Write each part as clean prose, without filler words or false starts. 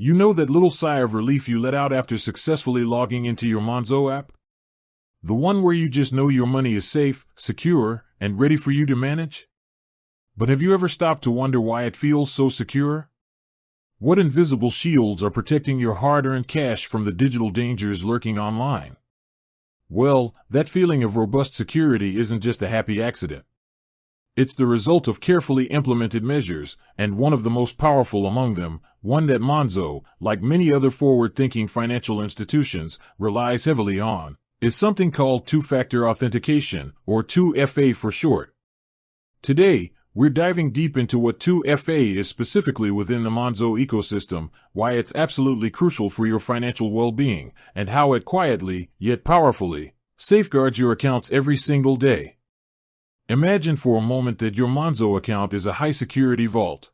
You know that little sigh of relief you let out after successfully logging into your Monzo app? The one where you just know your money is safe, secure, and ready for you to manage? But have you ever stopped to wonder why it feels so secure? What invisible shields are protecting your hard-earned cash from the digital dangers lurking online? Well, that feeling of robust security isn't just a happy accident. It's the result of carefully implemented measures, and one of the most powerful among them, one that Monzo, like many other forward-thinking financial institutions, relies heavily on, is something called two-factor authentication, or 2FA for short. Today, we're diving deep into what 2FA is specifically within the Monzo ecosystem, why it's absolutely crucial for your financial well-being, and how it quietly, yet powerfully, safeguards your accounts every single day. Imagine for a moment that your Monzo account is a high-security vault.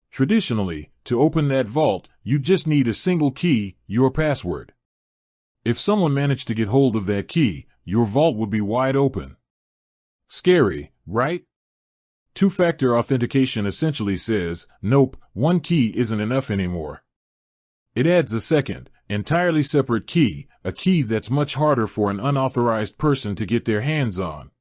Traditionally, to open that vault, you just need a single key, your password. If someone managed to get hold of that key, your vault would be wide open. Scary, right? Two-factor authentication essentially says, nope, one key isn't enough anymore. It adds a second, entirely separate key, a key that's much harder for an unauthorized person to get their hands on.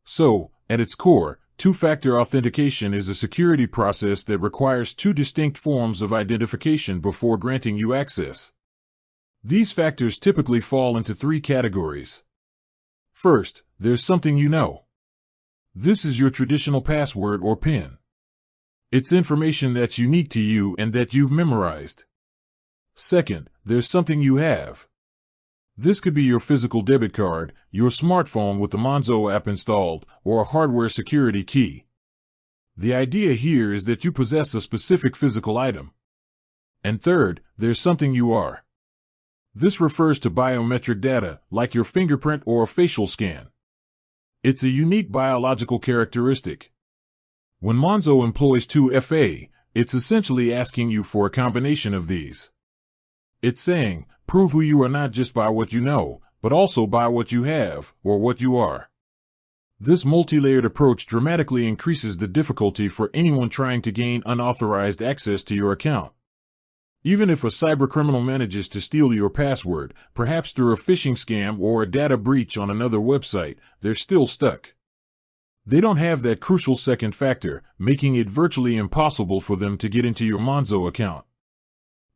So, at its core, two-factor authentication is a security process that requires two distinct forms of identification before granting you access. These factors typically fall into three categories. First, there's something you know. This is your traditional password or PIN. It's information that's unique to you and that you've memorized. Second, there's something you have. This could be your physical debit card, your smartphone with the Monzo app installed, or a hardware security key. The idea here is that you possess a specific physical item. And third, there's something you are. This refers to biometric data, like your fingerprint or a facial scan. It's a unique biological characteristic. When Monzo employs 2FA, it's essentially asking you for a combination of these. It's saying, prove who you are not just by what you know, but also by what you have, or what you are. This multi-layered approach dramatically increases the difficulty for anyone trying to gain unauthorized access to your account. Even if a cybercriminal manages to steal your password, perhaps through a phishing scam or a data breach on another website, they're still stuck. They don't have that crucial second factor, making it virtually impossible for them to get into your Monzo account.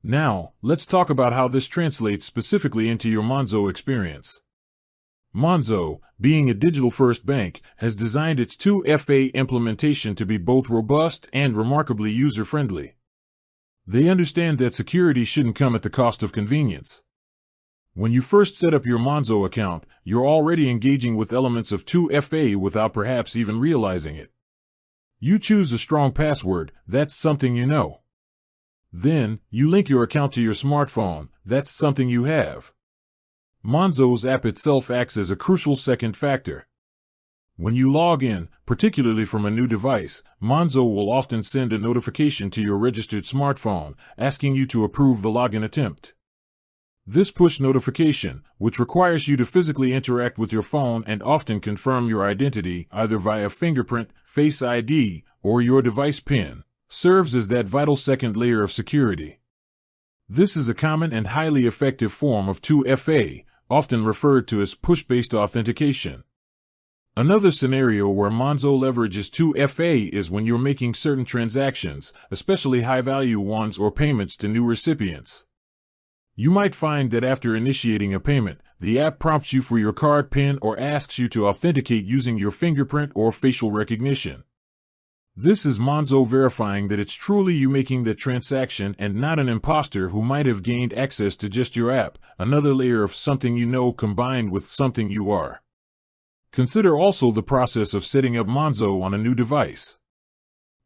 Now, let's talk about how this translates specifically into your Monzo experience. Monzo, being a digital-first bank, has designed its 2FA implementation to be both robust and remarkably user-friendly. They understand that security shouldn't come at the cost of convenience. When you first set up your Monzo account, you're already engaging with elements of 2FA without perhaps even realizing it. You choose a strong password, that's something you know. Then, you link your account to your smartphone, that's something you have. Monzo's app itself acts as a crucial second factor. When you log in, particularly from a new device, Monzo will often send a notification to your registered smartphone, asking you to approve the login attempt. This push notification, which requires you to physically interact with your phone and often confirm your identity either via fingerprint, Face ID, or your device PIN, serves as that vital second layer of security. This is a common and highly effective form of 2FA, often referred to as push-based authentication. Another scenario where Monzo leverages 2FA is when you're making certain transactions, especially high-value ones or payments to new recipients. You might find that after initiating a payment, the app prompts you for your card PIN or asks you to authenticate using your fingerprint or facial recognition. This is Monzo verifying that it's truly you making the transaction and not an imposter who might have gained access to just your app, another layer of something you know combined with something you are. Consider also the process of setting up Monzo on a new device.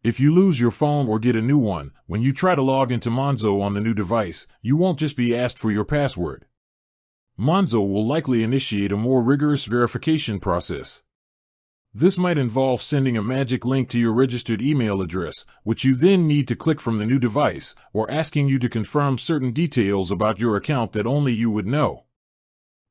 If you lose your phone or get a new one, when you try to log into Monzo on the new device, you won't just be asked for your password. Monzo will likely initiate a more rigorous verification process. This might involve sending a magic link to your registered email address, which you then need to click from the new device, or asking you to confirm certain details about your account that only you would know.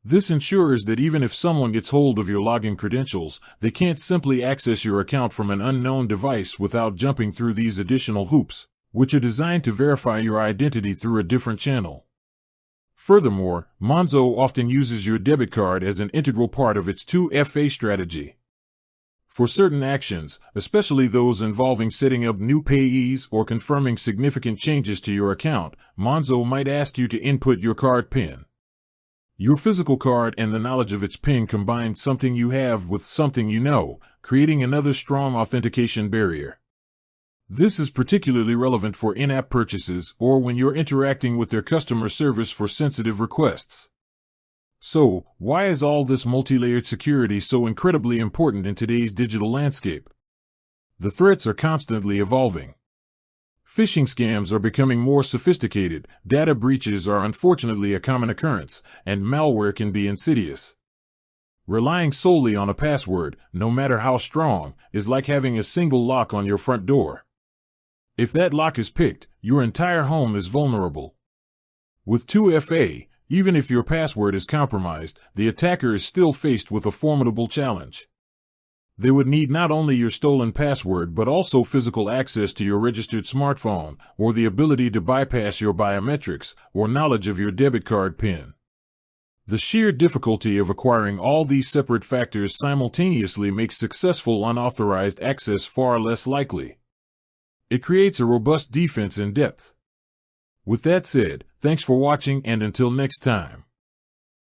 This ensures that even if someone gets hold of your login credentials, they can't simply access your account from an unknown device without jumping through these additional hoops. which are designed to verify your identity through a different channel. Furthermore, Monzo often uses your debit card as an integral part of its 2FA strategy. For certain actions, especially those involving setting up new payees or confirming significant changes to your account, Monzo might ask you to input your card PIN. Your physical card and the knowledge of its PIN combine something you have with something you know, creating another strong authentication barrier. This is particularly relevant for in-app purchases or when you're interacting with their customer service for sensitive requests. So, why is all this multi-layered security so incredibly important in today's digital landscape? The threats are constantly evolving. Phishing scams are becoming more sophisticated, data breaches are unfortunately a common occurrence, and malware can be insidious. Relying solely on a password, no matter how strong, is like having a single lock on your front door. If that lock is picked, your entire home is vulnerable. With 2FA, even if your password is compromised, the attacker is still faced with a formidable challenge. They would need not only your stolen password but also physical access to your registered smartphone, or the ability to bypass your biometrics, or knowledge of your debit card PIN. The sheer difficulty of acquiring all these separate factors simultaneously makes successful unauthorized access far less likely. It creates a robust defense in depth. With that said, thanks for watching, and until next time.